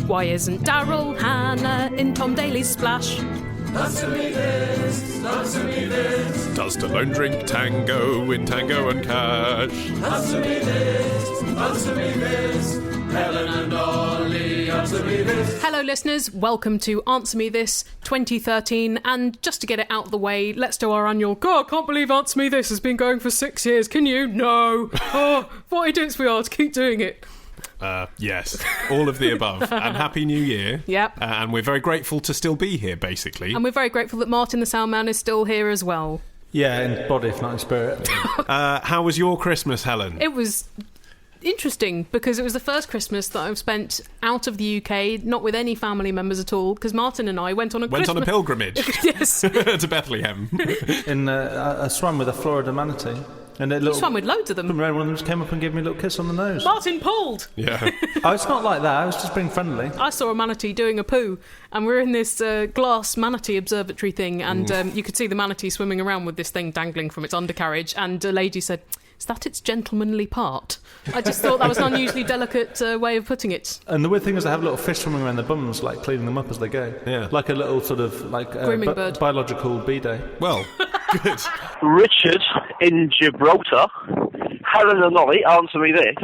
Why isn't Daryl Hannah in Tom Daly's Splash? Answer me this, answer me this. Does Stallone drink Tango in Tango and Cash? Answer me this, answer me this. Helen and Ollie, answer me this. Hello listeners, welcome to Answer Me This 2013, and just to get it out of the way, let's do our annual, God, I can't believe Answer Me This has been going for 6 years, can you? No. Oh, what idiots we are to keep doing it. Yes, all of the above. And Happy New Year. Yep. And we're very grateful to still be here, basically. And we're very grateful that Martin the Soundman is still here as well. Yeah, in body, if not in spirit. How was your Christmas, Helen? It was interesting because it was the first Christmas that I've spent out of the UK, not with any family members at all, because Martin and I went on a pilgrimage. Yes. To Bethlehem. I swam with a Florida manatee. And You swam with loads of them. One of them just came up and gave me a little kiss on the nose. Martin pulled! Yeah. Oh, it's not like that. I was just being friendly. I saw a manatee doing a poo, and we're in this glass manatee observatory thing, and you could see the manatee swimming around with this thing dangling from its undercarriage, and a lady said, "Is that its gentlemanly part?" I just thought that was an unusually delicate way of putting it. And the weird thing is they have little fish swimming around their bums, like cleaning them up as they go. Yeah. Like a little sort of, like, grooming bird. Biological bidet. Well, good. Richard in Gibraltar. Helen and Ollie, answer me this.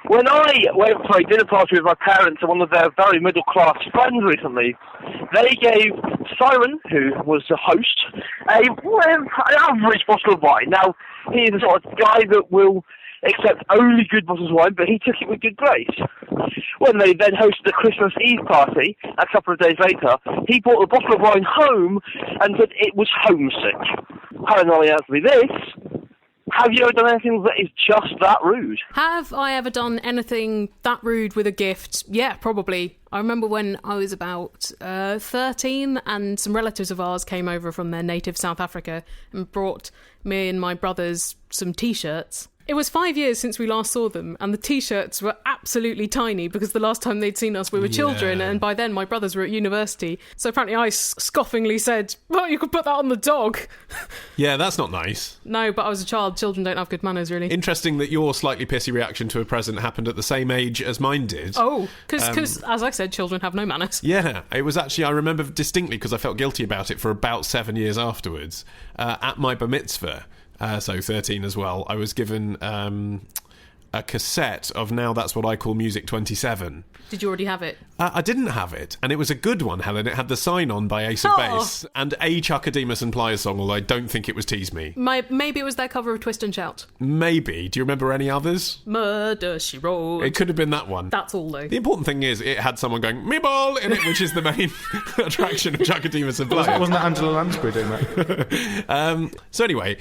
When I went for a dinner party with my parents and one of their very middle-class friends recently, they gave Simon, who was the host, an average bottle of wine. Now, he is the sort of guy that will accept only good bottles of wine, but he took it with good grace. When they then hosted a Christmas Eve party, a couple of days later, he brought a bottle of wine home and said it was homesick. Helen and Ollie, answer me this. Have you ever done anything that is just that rude? Have I ever done anything that rude with a gift? Yeah, probably. I remember when I was about 13 and some relatives of ours came over from their native South Africa and brought me and my brothers some T-shirts. It was 5 years since we last saw them, and the T-shirts were absolutely tiny because the last time they'd seen us we were children, and by then my brothers were at university. So apparently I scoffingly said, "Well, you could put that on the dog." Yeah, that's not nice. No, but I was a child. Children don't have good manners, really. Interesting that your slightly pissy reaction to a present happened at the same age as mine did. Oh, because as I said, children have no manners. Yeah, it was actually, I remember distinctly because I felt guilty about it for about 7 years afterwards. At my bar mitzvah, so 13 as well, I was given a cassette of Now That's What I Call Music 27. Did you already have it? I didn't have it, and it was a good one, Helen. It had The Sign On by Ace of Base and a Chuckademus and Pliers song, although I don't think it was Tease Me. Maybe it was their cover of Twist and Shout. Maybe. Do you remember any others? Murder, She Wrote. It could have been that one. That's all, though. The important thing is it had someone going, "Me ball" in it, which is the main attraction of Chuckademus and Pliers. Wasn't that Angela Lansbury doing that? So anyway,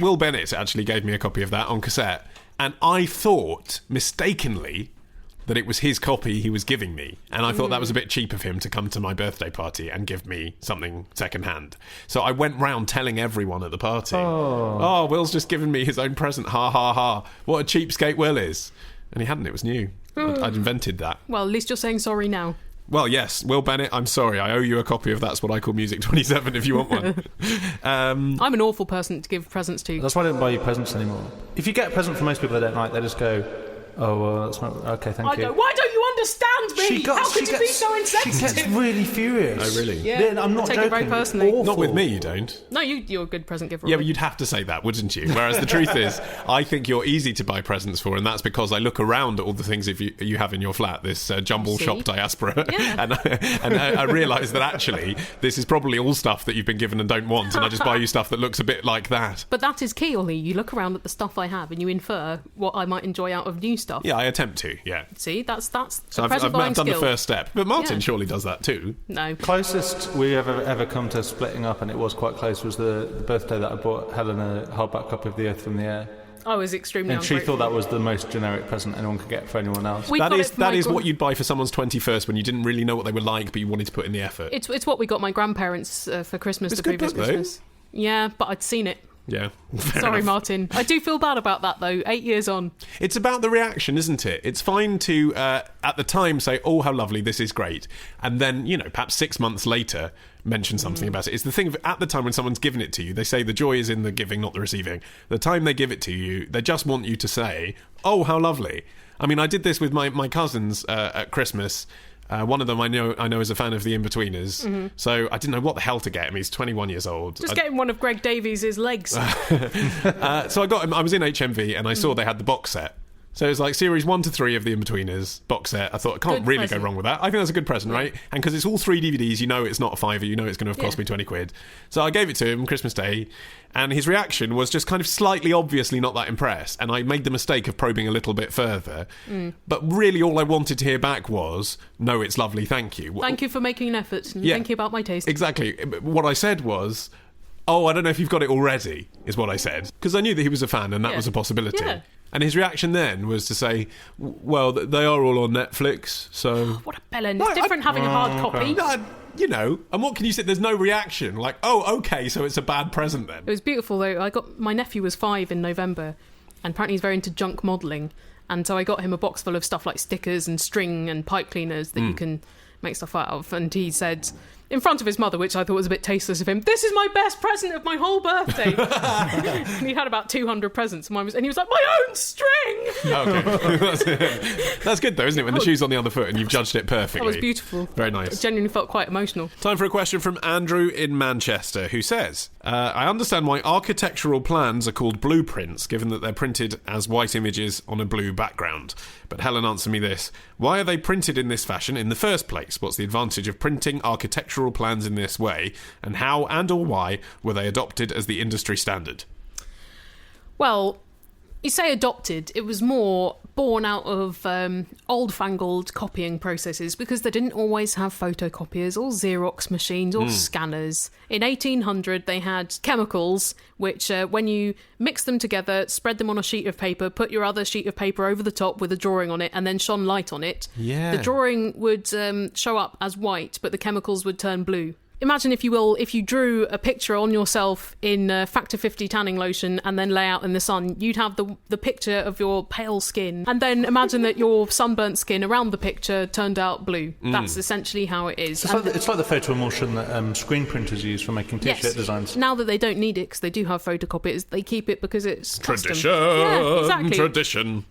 Will Bennett actually gave me a copy of that on cassette, and I thought, mistakenly, that it was his copy he was giving me, and I thought that was a bit cheap of him to come to my birthday party and give me something second-hand. So I went round telling everyone at the party, oh, Will's just given me his own present, ha ha ha, what a cheapskate Will is. And he hadn't, it was new. I'd invented that. Well, at least you're saying sorry now. Well, yes, Will Bennett, I'm sorry. I owe you a copy of That's What I Call Music 27 if you want one. I'm an awful person to give presents to. That's why I don't buy you presents anymore. If you get a present from most people they don't like, they just go, "Oh, well, that's not... Okay, thank you." Why don't you understand me? How could you be so insensitive? She gets really furious. Oh, really? Yeah, I'm not take joking. it very personally. Awful. Not with me, you don't. No, you're a good present giver. Yeah, but you'd have to say that, wouldn't you? Whereas the truth is, I think you're easy to buy presents for, and that's because I look around at all the things you have in your flat, this jumble shop diaspora, and I realise that actually this is probably all stuff that you've been given and don't want, and I just buy you stuff that looks a bit like that. But that is key, Ollie. You look around at the stuff I have and you infer what I might enjoy out of new stuff. Yeah, I attempt to, yeah. See, that's so a present buying I've done skill. the first step, but Martin surely does that too. No. Closest we ever come to splitting up, and it was quite close, was the birthday that I bought Helen a hardback copy of The Earth from the Air. I was extremely And she thought that was the most generic present anyone could get for anyone else. That is what you'd buy for someone's 21st when you didn't really know what they were like, but you wanted to put in the effort. It's what we got my grandparents for Christmas, the previous book, Christmas. Yeah, but I'd seen it. Yeah. Sorry, enough. Martin. I do feel bad about that, though, 8 years on. It's about the reaction, isn't it? It's fine to, at the time, say, "Oh, how lovely, this is great." And then, perhaps 6 months later, mention something about it. It's the thing of, at the time when someone's given it to you, they say the joy is in the giving, not the receiving. The time they give it to you, they just want you to say, "Oh, how lovely." I mean, I did this with my cousins at Christmas. One of them I know is a fan of the In-Betweeners, so I didn't know what the hell to get him. He's 21 years old. Just get him one of Greg Davies' legs. So I got him. I was in HMV and I saw they had the box set. So it was like series 1 to 3 of the In-Betweeners box set. I thought, I can't Good really present. go wrong with that. I think that's a good present, right? And because it's all 3 DVDs, you know it's not a fiver, you know it's going to have cost me 20 quid. So I gave it to him Christmas Day, and his reaction was just kind of slightly obviously not that impressed, and I made the mistake of probing a little bit further. But really all I wanted to hear back was, no, it's lovely, thank you. Thank you for making an effort and thinking about my taste. Exactly. What I said was, oh, I don't know if you've got it already, is what I said. Because I knew that he was a fan and that was a possibility. Yeah. And his reaction then was to say, well, they are all on Netflix, so... What a bellend. It's different having a hard copy. No, you know, and what can you say? There's no reaction. Like, oh, okay, so it's a bad present then. It was beautiful, though. My nephew was 5 in November, and apparently he's very into junk modelling. And so I got him a box full of stuff like stickers and string and pipe cleaners that you can make stuff out of. And he said, in front of his mother, which I thought was a bit tasteless of him, "This is my best present of my whole birthday." And he had about 200 presents, and he was like, "My own string!" Okay. That's good, though, isn't it? When the shoe's on the other foot and you've judged it perfectly. That was beautiful. Very nice. It genuinely felt quite emotional. Time for a question from Andrew in Manchester, who says, I understand why architectural plans are called blueprints, given that they're printed as white images on a blue background. But Helen, answer me this. Why are they printed in this fashion in the first place? What's the advantage of printing architectural plans in this way? And how and or why were they adopted as the industry standard? Well, you say adopted. It was more born out of old-fangled copying processes because they didn't always have photocopiers or Xerox machines or scanners. In 1800, they had chemicals, which when you mix them together, spread them on a sheet of paper, put your other sheet of paper over the top with a drawing on it, and then shone light on it. Yeah. The drawing would show up as white, but the chemicals would turn blue. Imagine, if you will, if you drew a picture on yourself in Factor 50 tanning lotion and then lay out in the sun, you'd have the picture of your pale skin. And then imagine that your sunburnt skin around the picture turned out blue. That's essentially how it is. It's like the photo emulsion that screen printers use for making T-shirt designs. Now that they don't need it because they do have photocopiers, they keep it because it's custom. Tradition. Yeah, exactly. Tradition.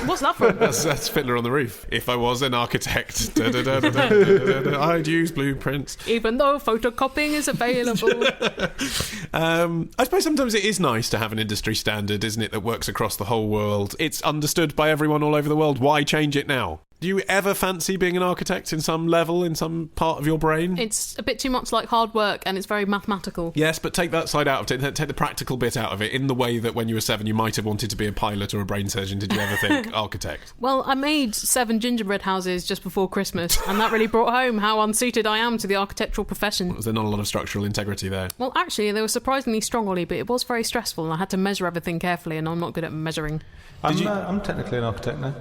What's that from? That's Fiddler on the Roof. If I was an architect, I'd use blueprints. Even though photocopying is available. I suppose sometimes it is nice to have an industry standard, isn't it, that works across the whole world. It's understood by everyone all over the world. Why change it now? Do you ever fancy being an architect in some level, in some part of your brain? It's a bit too much like hard work and it's very mathematical. Yes, but take that side out of it, take the practical bit out of it, in the way that when you were 7 you might have wanted to be a pilot or a brain surgeon. Did you ever think architect? Well, I made 7 gingerbread houses just before Christmas, and that really brought home how unsuited I am to the architectural profession. Was there not a lot of structural integrity there? Well, actually, they were surprisingly strong, Ollie, but it was very stressful, and I had to measure everything carefully, and I'm not good at measuring. I'm technically an architect now.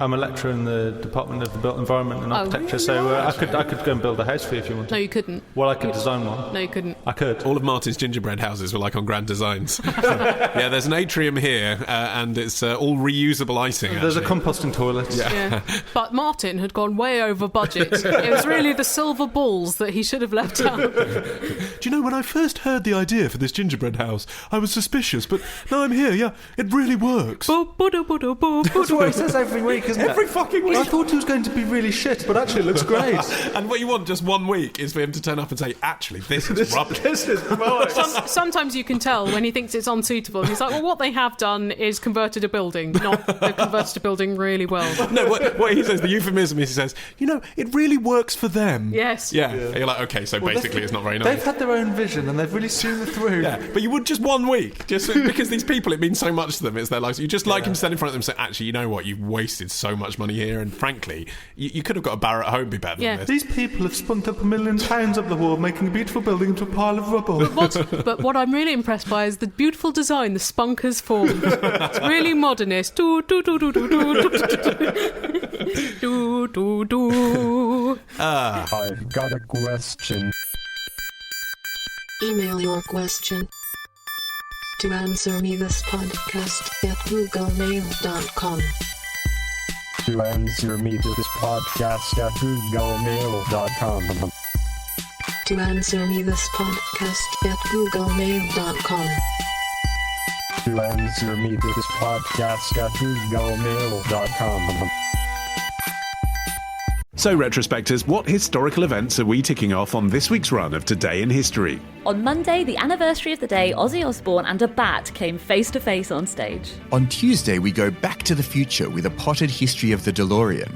I'm a lecturer in the Department of the Built Environment and Architecture, so I could go and build a house for you if you wanted. No, you couldn't. Well, I could design one. No, you couldn't. I could. All of Martin's gingerbread houses were like on Grand Designs. Yeah, there's an atrium here, and it's all reusable icing. There's a actually. composting toilet. Yeah. But Martin had gone way over budget. It was really the silver balls that he should have left out. Do you know, when I first heard the idea for this gingerbread house, I was suspicious, but now I'm here, yeah, it really works. That's what he says every week, isn't it? Every fucking week. I thought it was going to be really shit, but actually it looks great. And what you want just 1 week is for him to turn up and say, actually, this is rubbish. This is rubbish. Sometimes you can tell when he thinks it's unsuitable. He's like, well, what they have done is converted a building. They've converted a building really well. No, what he says, the euphemism is, he says, you know, it really works for them. Yes. Yeah. You're like, okay, so basically it's not very nice. They've had their own vision and they've really seen it through. Yeah, but you would just 1 week, just because these people, it means so much to them. It's their lives. You just like him to stand in front of them and say, actually, you know what, you've wasted so much money here, and frankly, you could have got a bar at home be better than this. These people have spunked up £1 million up the wall, making a beautiful building into a pile of rubble. But what I'm really impressed by is the beautiful design the spunk has formed. It's really modernist. Do, do, do, do, do, do, do, do, do. I've got a question. Email your question to answermethispodcast@googlemail.com. To answer me to this podcast at googlemail.com. To answer me this podcast at googlemail.com. To answer me to this podcast at googlemail.com. So, retrospectors, what historical events are we ticking off on this week's run of Today in History? On Monday, the anniversary of the day Ozzy Osbourne and a bat came face to face on stage. On Tuesday, we go back to the future with a potted history of the DeLorean.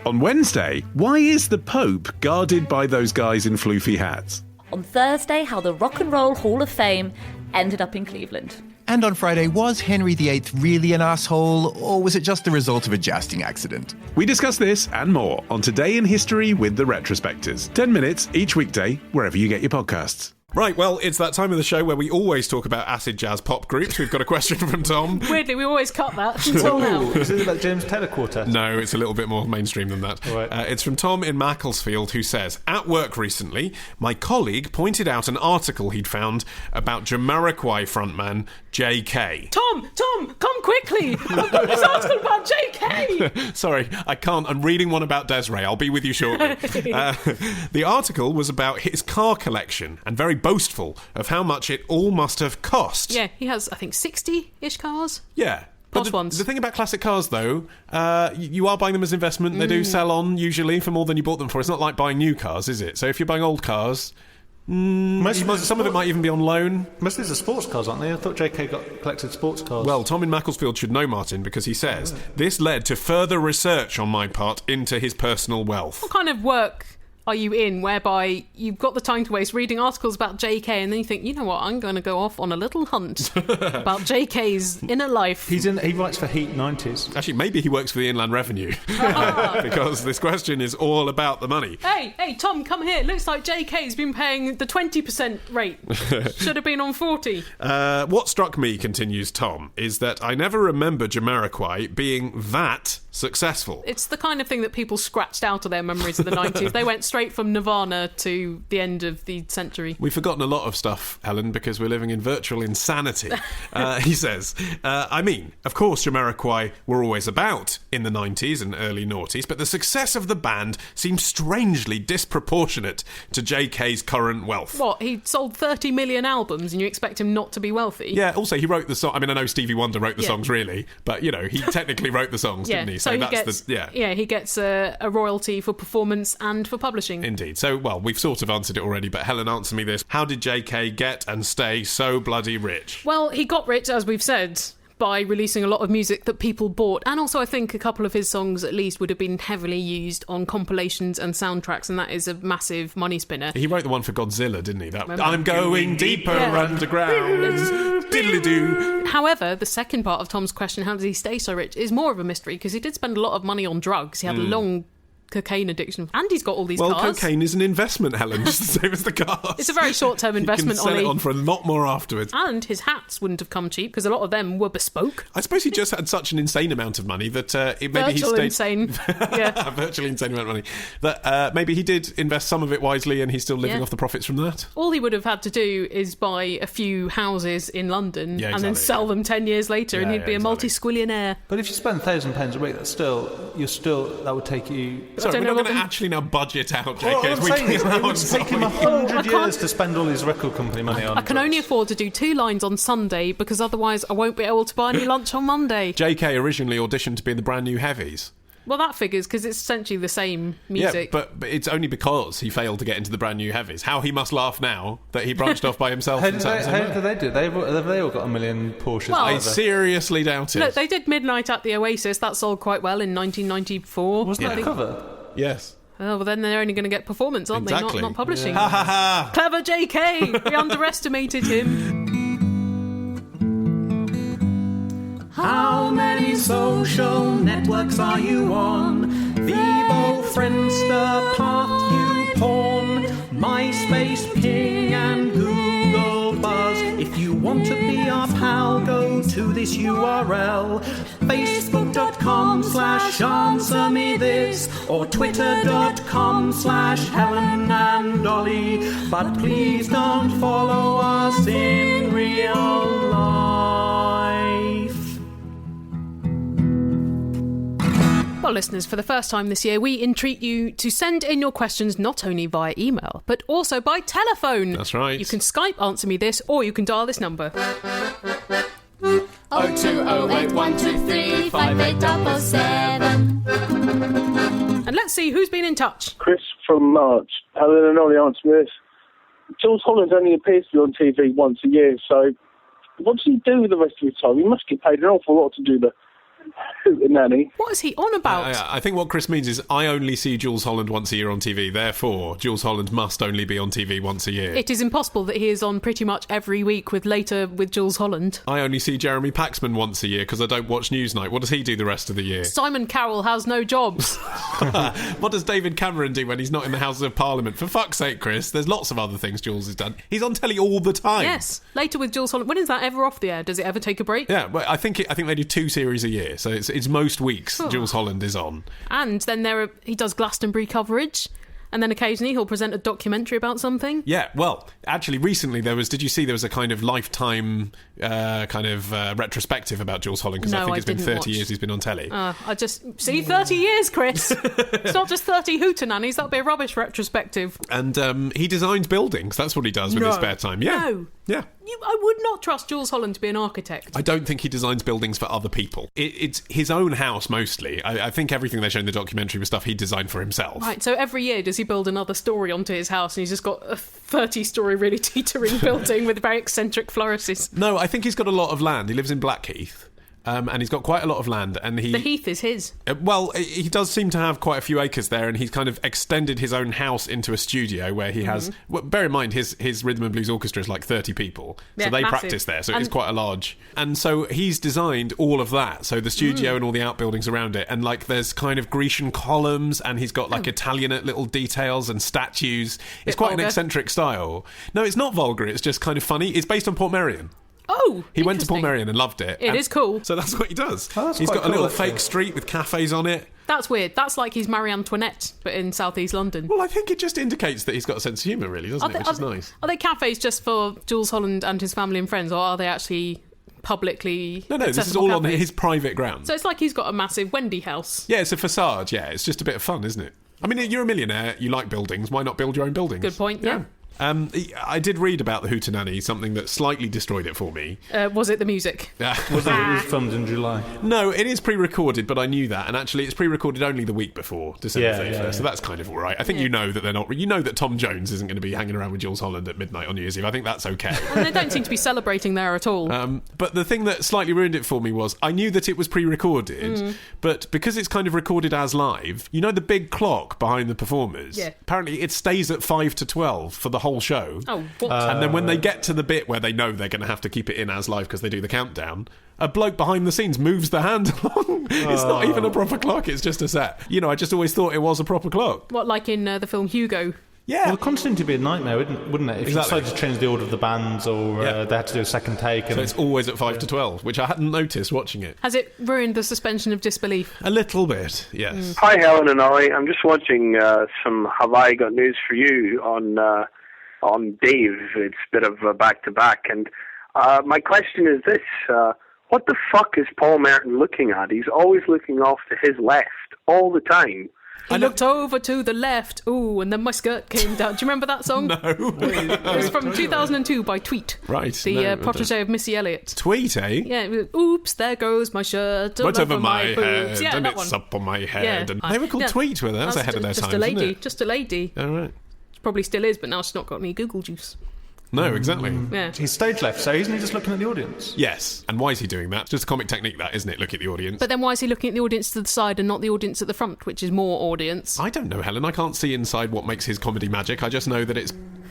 On Wednesday, why is the Pope guarded by those guys in floofy hats? On Thursday, how the Rock and Roll Hall of Fame ended up in Cleveland. And on Friday, was Henry VIII really an asshole, or was it just the result of a jousting accident? We discuss this and more on Today in History with the Retrospectors. 10 minutes each weekday, wherever you get your podcasts. Right, well, it's that time of the show where we always talk about acid jazz pop groups. We've got a question from Tom. Weirdly, we always cut that until now. Is it about James Taylor Quartet? No, it's a little bit more mainstream than that. Right. It's from Tom in Macclesfield, who says, at work recently, my colleague pointed out an article he'd found about Jamiroquai frontman J.K. Tom, come quickly! I've got this article about J.K. Sorry, I can't. I'm reading one about Desiree. I'll be with you shortly. The article was about his car collection and very boastful of how much it all must have cost. Yeah, he has, I think, 60-ish cars. Yeah. Posh ones. The thing about classic cars, though, you are buying them as investment. They do sell on, usually, for more than you bought them for. It's not like buying new cars, is it? So if you're buying old cars... some of it might even be on loan. Most of these are sports cars, aren't they? I thought JK collected sports cars. Well, Tom in Macclesfield should know, Martin, because he says, this led to further research on my part into his personal wealth. What kind of work are you in whereby you've got the time to waste reading articles about JK and then you think, you know what, I'm going to go off on a little hunt about JK's inner life. He writes for Heat 90s. Actually, maybe he works for the Inland Revenue because this question is all about the money. Hey, Tom, come here. Looks like JK's been paying the 20% rate. Should have been on 40. What struck me, continues Tom, is that I never remember Jamiroquai being that successful. It's the kind of thing that people scratched out of their memories of the 90s. They went straight from Nirvana to the end of the century. We've forgotten a lot of stuff, Helen, because we're living in virtual insanity. He says, I mean, of course Jamiroquai were always about in the 90s and early noughties, but the success of the band seems strangely disproportionate to JK's current wealth. What, he sold 30 million albums and you expect him not to be wealthy? Yeah, also he wrote the song. I mean, I know Stevie Wonder wrote the songs, really, but, you know, he technically wrote the songs, didn't he? So he gets a royalty for performance and for publishing. Indeed. So, well, we've sort of answered it already, but Helen, answer me this. How did JK get and stay so bloody rich? Well, he got rich, as we've said, by releasing a lot of music that people bought. And also I think a couple of his songs, at least, would have been heavily used on compilations and soundtracks, and that is a massive money spinner. He wrote the one for Godzilla, didn't he? I'm going deeper underground. Diddly-doo. However, the second part of Tom's question, how does he stay so rich, is more of a mystery, because he did spend a lot of money on drugs. He had a long cocaine addiction, and he's got all these cars. Well, cocaine is an investment, Helen, just the same as the cars. It's a very short-term investment. You can sell it on for a lot more afterwards. And his hats wouldn't have come cheap, because a lot of them were bespoke. I suppose he just had such an insane amount of money that maybe he stayed... insane. Yeah. Virtually insane amount of money. That maybe he did invest some of it wisely and he's still living off the profits from that. All he would have had to do is buy a few houses in London and then sell them 10 years later, and he'd be a multi-squillionaire. But if you spend £1,000 a week, that would take you... Sorry, we're not going to actually now budget out JK's weekly allowance. It would take him 100 years to spend all his record company money on. I can only afford to do 2 lines on Sunday, because otherwise I won't be able to buy any lunch on Monday. JK originally auditioned to be in the Brand New Heavies. Well, that figures, because it's essentially the same music. Yeah, but it's only because he failed to get into the Brand New Heavies. How he must laugh now that he branched off by himself. How do they do? Have they all got a million Porsches? Well, I seriously doubt it. Look, they did Midnight at the Oasis. That sold quite well in 1994. Wasn't that a cover? Yes. Oh, well, then they're only going to get performance, aren't they? Not publishing. Ha ha ha! Clever JK! We underestimated him. How many social networks are you on? Vivo, Friendster, Path, YouPorn, MySpace, Ping, and Google Buzz. If you want to be our pal, go to this URL: Facebook.com/answer me this, or Twitter.com/Helen and Dolly. But please don't follow us in real life. Well, listeners, for the first time this year, we entreat you to send in your questions not only via email, but also by telephone. That's right. You can Skype Answer Me This, or you can dial this number. And let's see who's been in touch. Chris from March. Helen and Ollie, answer me this. Jools Holland only appears to be on TV once a year, so what does he do with the rest of his time? He must get paid an awful lot to do the hootenanny. What is he on about? I think what Chris means is I only see Jools Holland once a year on TV, therefore Jools Holland must only be on TV once a year. It is impossible that he is on pretty much every week with Jools Holland. I only see Jeremy Paxman once a year because I don't watch Newsnight. What does he do the rest of the year? Simon Cowell has no jobs. What does David Cameron do when he's not in the Houses of Parliament? For fuck's sake, Chris, there's lots of other things Jools has done. He's on telly all the time. Yes, later with Jools Holland. When is that ever off the air? Does it ever take a break? Yeah, well, I think they do 2 series a year, so it's most weeks Jools Holland is on. And then he does Glastonbury coverage, and then occasionally he'll present a documentary about something. Yeah, well, actually, recently did you see there was a kind of lifetime retrospective about Jools Holland? Because I think it's been 30 years he's been on telly. I just see 30 years, Chris. It's not just 30 hootenannies. That'd be a rubbish retrospective. And he designs buildings. That's what he does with his spare time. Yeah. No. Yeah. I would not trust Jools Holland to be an architect. I don't think he designs buildings for other people. It's his own house mostly. I think everything they show in the documentary was stuff he designed for himself. Right, so every year does he build another story onto his house, and he's just got a 30-storey really teetering building with very eccentric flourishes? No, I think he's got a lot of land. He lives in Blackheath. And he's got quite a lot of land, and the heath is his. Well, he does seem to have quite a few acres there, and he's kind of extended his own house into a studio where he has. Well, bear in mind, his rhythm and blues orchestra is like 30 people, so they massive. practice there. So it's quite a large. And so he's designed all of that. So the studio and all the outbuildings around it, and like there's kind of Grecian columns, and he's got like Italianate little details and statues. It's quite an eccentric style. No, it's not vulgar. It's just kind of funny. It's based on Portmeirion. Oh, he went to Portmeirion and loved it. It is cool. So that's what he does. Oh, he's got a little fake street with cafes on it. That's weird. That's like he's Marie Antoinette, but in southeast London. Well, I think it just indicates that he's got a sense of humour, really, doesn't it? Which is nice. Are they cafes just for Jools Holland and his family and friends, or are they actually publicly No, this is all on his private ground. So it's like he's got a massive Wendy house. Yeah, it's a facade, yeah. It's just a bit of fun, isn't it? I mean, you're a millionaire, you like buildings, why not build your own buildings? Good point, yeah. I did read about the hootenanny, something that slightly destroyed it for me. Was it the music? Was it filmed in July? No, it is pre-recorded, but I knew that, and actually it's pre-recorded only the week before December 31st, so that's kind of all right. I think you know that they're not. You know that Tom Jones isn't going to be hanging around with Jools Holland at midnight on New Year's Eve. I think that's okay. And they don't seem to be celebrating there at all. But the thing that slightly ruined it for me was I knew that it was pre-recorded, but because it's kind of recorded as live, you know the big clock behind the performers? Yeah. Apparently it stays at 5 to 12 for the whole show. Oh, what? And then when they get to the bit where they know they're going to have to keep it in as live because they do the countdown, a bloke behind the scenes moves the hand along. It's not even a proper clock, it's just a set. You know, I just always thought it was a proper clock. What, like in the film Hugo? Yeah. Well, the content would be a nightmare, wouldn't it? If you decided to change the order of the bands or they had to do a second take. So it's always at 5 to 12, which I hadn't noticed watching it. Has it ruined the suspension of disbelief? A little bit, yes. Hi, Helen and Ollie. I'm just watching some Have I Got News For You on Dave. It's a bit of a back-to-back. And my question is this. What the fuck is Paul Merton looking at? He's always looking off to his left all the time. I looked over to the left, ooh, and then my skirt came down. Do you remember that song? No. It was from 2002 by Tweet. Right. The protege of Missy Elliott. Tweet, eh? Yeah, it was, oops, there goes my shirt. Right over my boobs. head, Yeah, and that it's one. up on my head. Yeah. And they were called Tweet, were they? That was ahead of their time, Just a lady, wasn't it? just a lady. All right. She probably still is, but now she's not got any Google juice. No, exactly. Yeah. He's stage left, so isn't he just looking at the audience? Yes. And why is he doing that? It's just a comic technique, that, isn't it? Look at the audience. But then why is he looking at the audience to the side and not the audience at the front, which is more audience? I don't know, Helen. I can't see inside what makes his comedy magic. I just know that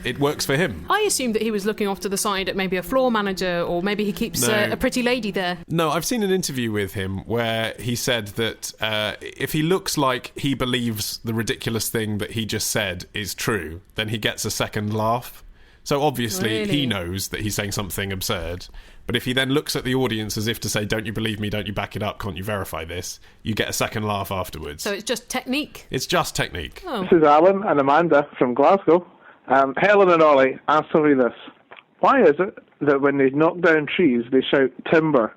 it works for him. I assumed that he was looking off to the side at maybe a floor manager, or maybe he keeps a pretty lady there. No, I've seen an interview with him where he said that if he looks like he believes the ridiculous thing that he just said is true, then he gets a second laugh. So obviously he knows that he's saying something absurd. But if he then looks at the audience as if to say, don't you believe me, don't you back it up, can't you verify this, you get a second laugh afterwards. So it's just technique? It's just technique. Oh. This is Alan and Amanda from Glasgow. Helen and Ollie, answer me this. Why is it that when they knock down trees, they shout timber,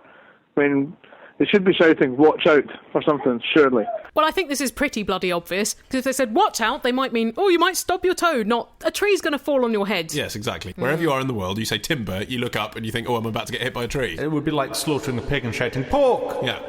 when They should be shouting, watch out, or something, surely. Well, I think this is pretty bloody obvious, because if they said watch out, they might mean, oh, you might stub your toe, not a tree's going to fall on your head. Yes, exactly. Wherever you are in the world, you say timber, you look up and you think, oh, I'm about to get hit by a tree. It would be like slaughtering a pig and shouting, pork! Yeah.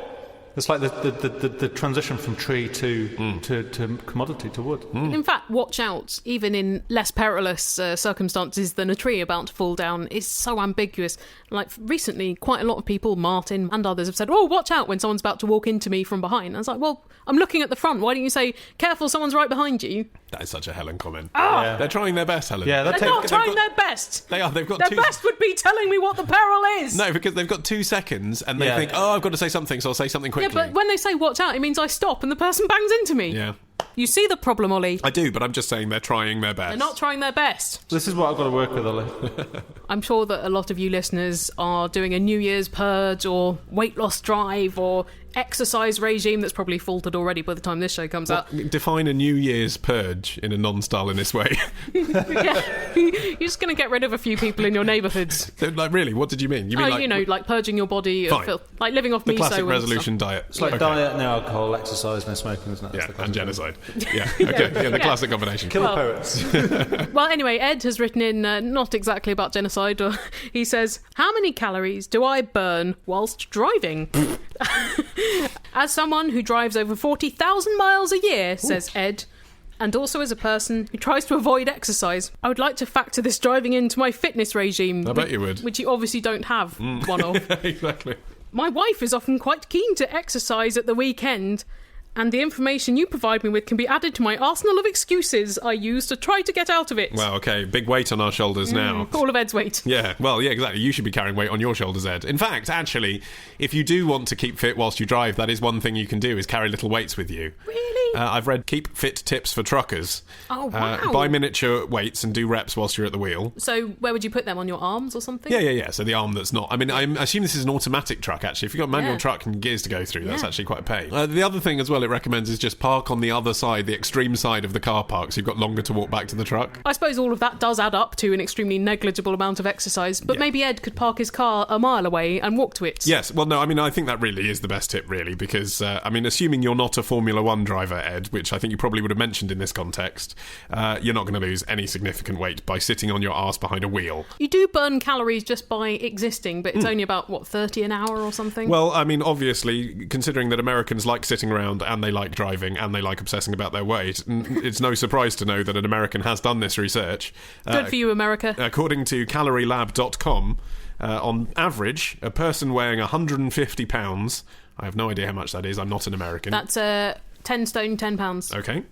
It's like the transition from tree to commodity, to wood. In fact, watch out, even in less perilous circumstances than a tree about to fall down, is so ambiguous. Like, recently, quite a lot of people, Martin and others, have said, oh, watch out when someone's about to walk into me from behind. I was like, well, I'm looking at the front. Why don't you say, careful, someone's right behind you? That is such a Helen comment. Oh! Yeah. They're trying their best, Helen. Yeah, they're not trying their best. They are. They've got their best would be telling me what the peril is. No, because they've got 2 seconds and they think, oh, I've got to say something, so I'll say something quickly. Yeah, but when they say watch out, it means I stop and the person bangs into me. Yeah. You see the problem, Ollie? I do, but I'm just saying they're trying their best. They're not trying their best. This is what I've got to work with, Ollie. I'm sure that a lot of you listeners are doing a New Year's purge or weight loss drive or exercise regime that's probably faltered already by the time this show comes out. Define a New Year's purge in a non-Stalinist way. Yeah. You're just going to get rid of a few people in your neighbourhoods. Like, really? What did you mean? You mean like purging your body of filth, like living off the miso classic and resolution stuff. diet. It's like diet, no alcohol, exercise, no smoking, isn't it? Yeah, and genocide. Yeah, okay. Yeah, the classic combination. Kill the poets. Well, anyway, Ed has written in, not exactly about genocide, he says, how many calories do I burn whilst driving? As someone who drives over 40,000 miles a year, says Ed, and also as a person who tries to avoid exercise, I would like to factor this driving into my fitness regime. I bet you would. Which you obviously don't have one of. Exactly. My wife is often quite keen to exercise at the weekend, and the information you provide me with can be added to my arsenal of excuses I use to try to get out of it. Well, okay, big weight on our shoulders now. All of Ed's weight. Yeah, well, yeah, exactly. You should be carrying weight on your shoulders, Ed. In fact, actually, if you do want to keep fit whilst you drive, that is one thing you can do, is carry little weights with you. Really? I've read Keep Fit Tips for Truckers. Oh, wow. Buy miniature weights and do reps whilst you're at the wheel. So where would you put them? On your arms or something? Yeah. So the arm that's not... I mean, I assume this is an automatic truck, actually. If you've got a manual truck and gears to go through, that's actually quite a pain. The other thing as well it recommends is just park on the other side, the extreme side of the car park, so you've got longer to walk back to the truck. I suppose all of that does add up to an extremely negligible amount of exercise, but maybe Ed could park his car a mile away and walk to it. Yes, well, no, I mean, I think that really is the best tip, really, because, assuming you're not a Formula 1 driver, Ed, which I think you probably would have mentioned in this context, you're not going to lose any significant weight by sitting on your arse behind a wheel. You do burn calories just by existing, but it's only about, 30 an hour or something? Well, I mean, obviously, considering that Americans like sitting around and they like driving and they like obsessing about their weight, it's no surprise to know that an American has done this research. Good for you, America. According to calorielab.com, on average, a person weighing 150 pounds, I have no idea how much that is, I'm not an American. That's 10 stone, 10 pounds. Okay.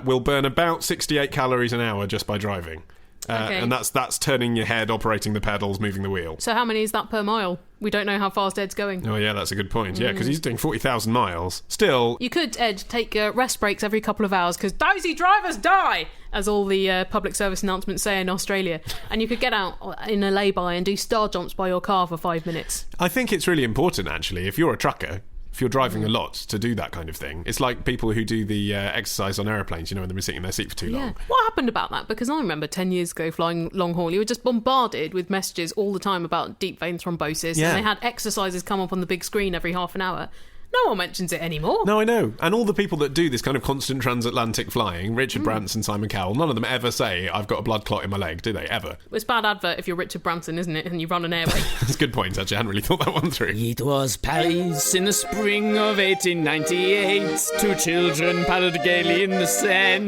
Will burn about 68 calories an hour just by driving. And that's turning your head, operating the pedals, moving the wheel. So how many is that per mile? We don't know how fast Ed's going. Oh, yeah, that's a good point. Yeah, because he's doing 40,000 miles. Still... You could, Ed, take rest breaks every couple of hours, because dozy drivers die, as all the public service announcements say in Australia. And you could get out in a lay-by and do star jumps by your car for 5 minutes. I think it's really important, actually, if you're a trucker... If you're driving a lot, to do that kind of thing. It's like people who do the exercise on aeroplanes, when they're sitting in their seat for too long. What happened about that? Because I remember 10 years ago flying long haul, you were just bombarded with messages all the time about deep vein thrombosis, and they had exercises come up on the big screen every half an hour. No one mentions it anymore. No, I know. And all the people that do this kind of constant transatlantic flying, Richard Branson, Simon Cowell, none of them ever say, I've got a blood clot in my leg, do they? Ever. It's bad advert if you're Richard Branson, isn't it? And you run an airway. That's a good point, actually. I hadn't really thought that one through. It was Paris in the spring of 1898. 2 children paddled gaily in the Seine.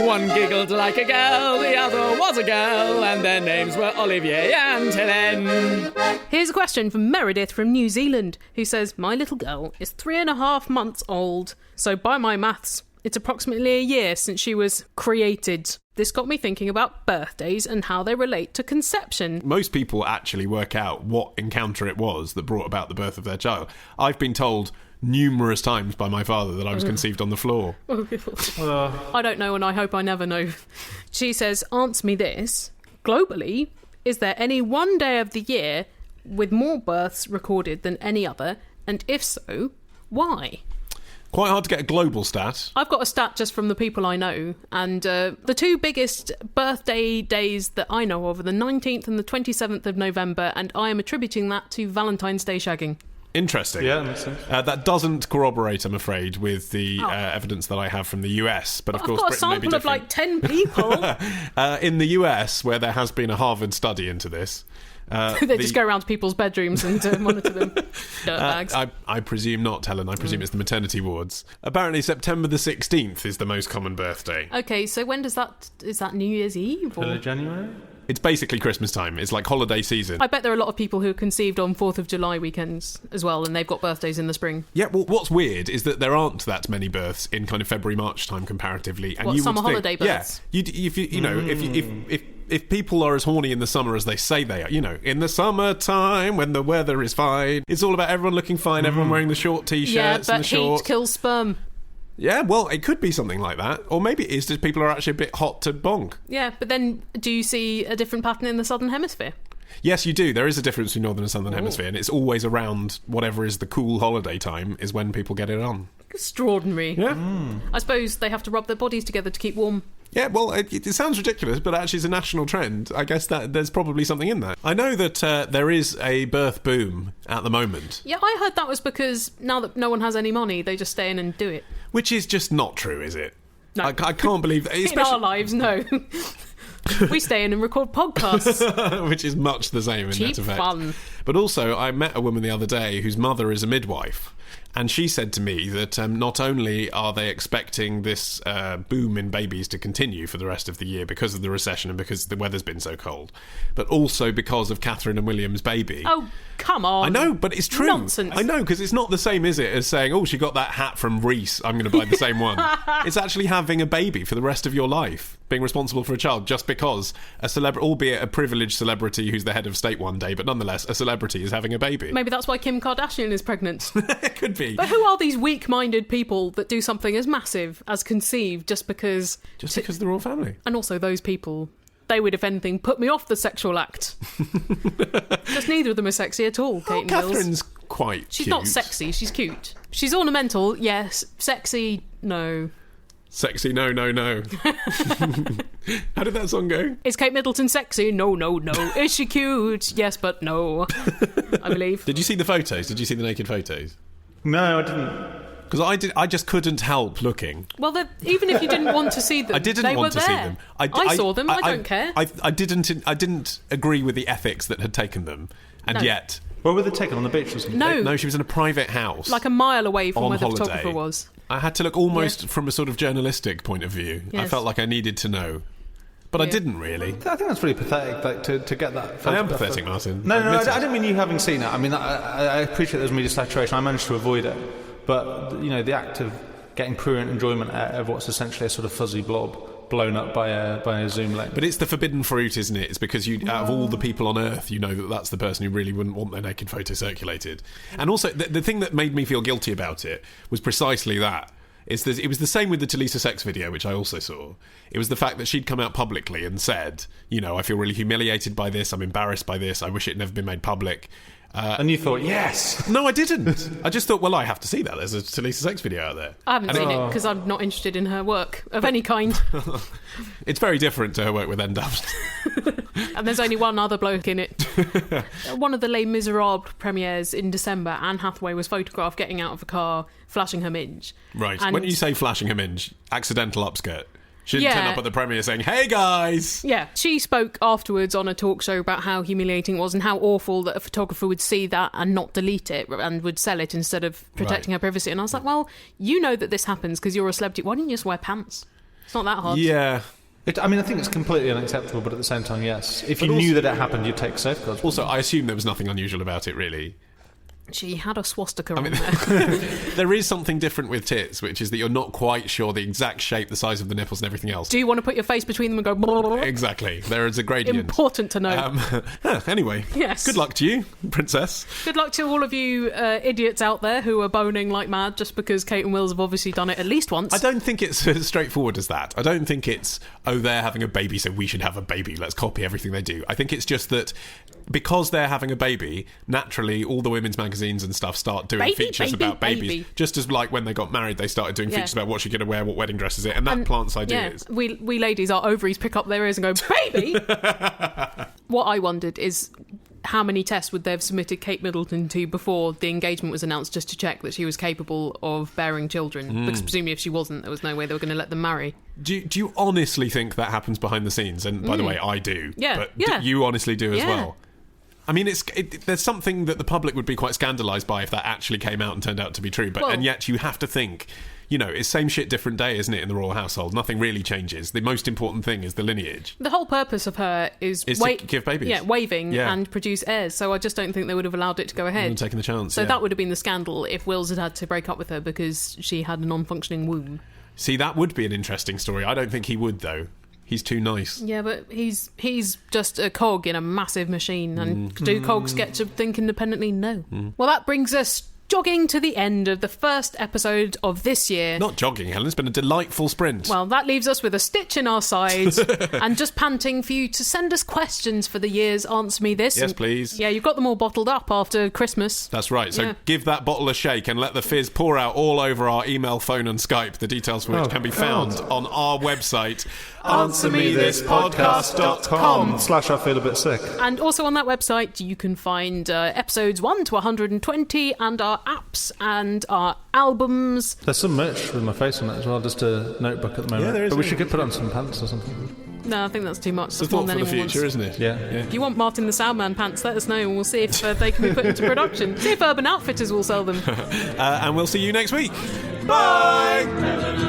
One giggled like a girl, the other was a girl, and their names were Olivier and Hélène. Here's a question from Meredith from New Zealand, who says, my little girl is 3.5 months old, so by my maths, it's approximately a year since she was created. This got me thinking about birthdays and how they relate to conception. Most people actually work out what encounter it was that brought about the birth of their child. I've been told numerous times by my father that I was conceived on the floor. I don't know, and I hope I never know. She says, answer me this. Globally, is there any one day of the year with more births recorded than any other? And if so, why? Quite hard to get a global stat. I've got a stat just from the people I know, and the 2 biggest birthday days that I know of are the 19th and the 27th of November, and I am attributing that to Valentine's Day shagging. Interesting. Yeah, that makes sense. That doesn't corroborate, I'm afraid, with the evidence that I have from the US. But of course, I've got a Britain may be sample of like 10 people. in the US, where there has been a Harvard study into this. They just go around to people's bedrooms and monitor them. Dirtbags. I presume not, Helen. I presume it's the maternity wards. Apparently, September the 16th is the most common birthday. Okay, so when does that... Is that New Year's Eve? Or? Early January? It's basically Christmas time. It's like holiday season. I bet there are a lot of people who are conceived on 4th of July weekends as well, and they've got birthdays in the spring. Yeah, well, what's weird is that there aren't that many births in kind of February, March time comparatively. And you summer would holiday births? Yeah, if people are as horny in the summer as they say they are, in the summertime when the weather is fine, it's all about everyone looking fine, everyone wearing the short t-shirts and the shorts. Heat kills sperm. Yeah, well, it could be something like that. Or maybe it is just people are actually a bit hot to bonk. Yeah, but then do you see a different pattern in the Southern Hemisphere? Yes, you do. There is a difference between Northern and Southern Hemisphere, and it's always around whatever is the cool holiday time is when people get it on. Extraordinary. Yeah. I suppose they have to rub their bodies together to keep warm. Yeah, well, it sounds ridiculous, but actually it's a national trend. I guess that there's probably something in that. I know that there is a birth boom at the moment. Yeah, I heard that was because now that no one has any money, they just stay in and do it. Which is just not true, is it? No. I can't believe that. In our lives, no. We stay in and record podcasts. Which is much the same in Cheap net effect. fun. But also, I met a woman the other day whose mother is a midwife. And she said to me that not only are they expecting this boom in babies to continue for the rest of the year because of the recession and because the weather's been so cold, but also because of Catherine and William's baby. Oh, come on. I know, but it's true. Nonsense. I know, because it's not the same, is it, as saying, oh, she got that hat from Reese, I'm going to buy the same one. It's actually having a baby for the rest of your life, being responsible for a child just because a celebrity, albeit a privileged celebrity who's the head of state one day, but nonetheless, a celebrity is having a baby. Maybe that's why Kim Kardashian is pregnant. It could be. But who are these weak-minded people that do something as massive as conceive just because... Just because they're all family. And also those people, they would, if anything, put me off the sexual act. Just neither of them are sexy at all, Kate and Mills. Catherine's quite She's cute. not sexy, she's cute. She's ornamental, yes. Sexy, no. Sexy, no, no, no. How did that song go? Is Kate Middleton sexy? No, no, no. Is she cute? Yes, but no. I believe. Did you see the photos? Did you see the naked photos? No, I didn't. Because I just couldn't help looking. Well, even if you didn't want to see them, I didn't they want were to there. see them. I saw them. I don't care. I didn't agree with the ethics that had taken them, and No. yet. Where were they taken, on the beach or something? No. She was in a private house. Like a mile away from on where the holiday. photographer was. I had to look almost from a sort of journalistic point of view. I Yes. felt like I needed to know. But I didn't really. I think that's really pathetic, like, to get that. I am pathetic, Martin. No, Admit it. I didn't mean you having seen it. I mean, I appreciate there's media saturation. I managed to avoid it. But, the act of getting prurient enjoyment out of what's essentially a sort of fuzzy blob blown up by a zoom lens. But it's the forbidden fruit, isn't it? It's because out of all the people on Earth, you know that that's the person who really wouldn't want their naked photo circulated. And also, the thing that made me feel guilty about it was precisely that. It was the same with the Talisa sex video, which I also saw. It was the fact that she'd come out publicly and said, I feel really humiliated by this, I'm embarrassed by this, I wish it had never been made public. And you thought, yes! No, I didn't. I just thought, well, I have to see that. There's a Talisa sex video out there. I haven't seen it because I'm not interested in her work of any kind. It's very different to her work with N-Dubs. And there's only one other bloke in it. One of the Les Miserables premieres in December, Anne Hathaway was photographed getting out of a car, flashing her minge. Right. And When you say flashing her minge, accidental upskirt. She didn't turn up at the premiere saying, hey guys! Yeah, she spoke afterwards on a talk show about how humiliating it was and how awful that a photographer would see that and not delete it and would sell it instead of protecting her privacy. And I was like, well, you know that this happens because you're a celebrity. Why didn't you just wear pants? It's not that hard. Yeah. I think it's completely unacceptable, but at the same time, yes. If you knew that it happened, you'd take safeguards. Also, I assume there was nothing unusual about it, really. She had a swastika on there. There is something different with tits, which is that you're not quite sure the exact shape, the size of the nipples and everything else. Do you want to put your face between them and go... Blah, blah, blah? Exactly. There is a gradient. Important to know. Anyway. Yes. Good luck to you, Princess. Good luck to all of you idiots out there who are boning like mad just because Kate and Wills have obviously done it at least once. I don't think it's as straightforward as that. I don't think it's, they're having a baby, so we should have a baby. Let's copy everything they do. I think it's just that because they're having a baby, naturally all the women's magazines and stuff start doing features about babies. Just as like when they got married, they started doing features about what she's going to wear, what wedding dress is it, and that plants ideas. Yeah, we ladies, our ovaries pick up their ears and go, baby! What I wondered is, how many tests would they have submitted Kate Middleton to before the engagement was announced, just to check that she was capable of bearing children? Because presumably if she wasn't, there was no way they were going to let them marry. Do you honestly think that happens behind the scenes? And by the way, I do. Yeah, but yeah. You honestly do as Yeah. well. I mean, there's something that the public would be quite scandalised by if that actually came out and turned out to be true. And yet you have to think, it's same shit, different day, isn't it, in the royal household? Nothing really changes. The most important thing is the lineage. The whole purpose of her is to give babies. Yeah, waving and produce heirs. So I just don't think they would have allowed it to go ahead. Taking the chance. So that would have been the scandal if Wills had to break up with her because she had a non-functioning womb. See, that would be an interesting story. I don't think he would, though. He's too nice. Yeah, but he's just a cog in a massive machine. And do cogs get to think independently? No. Well, that brings us jogging to the end of the first episode of this year. Not jogging, Helen. It's been a delightful sprint. Well, that leaves us with a stitch in our sides and just panting for you to send us questions for the year's Answer Me This. Yes, please. Yeah, you've got them all bottled up after Christmas. That's right. So give that bottle a shake and let the fizz pour out all over our email, phone and Skype, the details for which can be found on our website, answermethispodcast.com/I feel a bit sick. And also on that website you can find episodes 1 to 120 and our apps and our albums. There's some merch with my face on it as well, just a notebook at the moment. Yeah, there is. But we should put on some pants or something. No, I think that's too much. It's a thought for the future, isn't it? Yeah. If you want Martin the Soundman pants, let us know and we'll see if they can be put into production. See if Urban Outfitters will sell them. And we'll see you next week. Bye!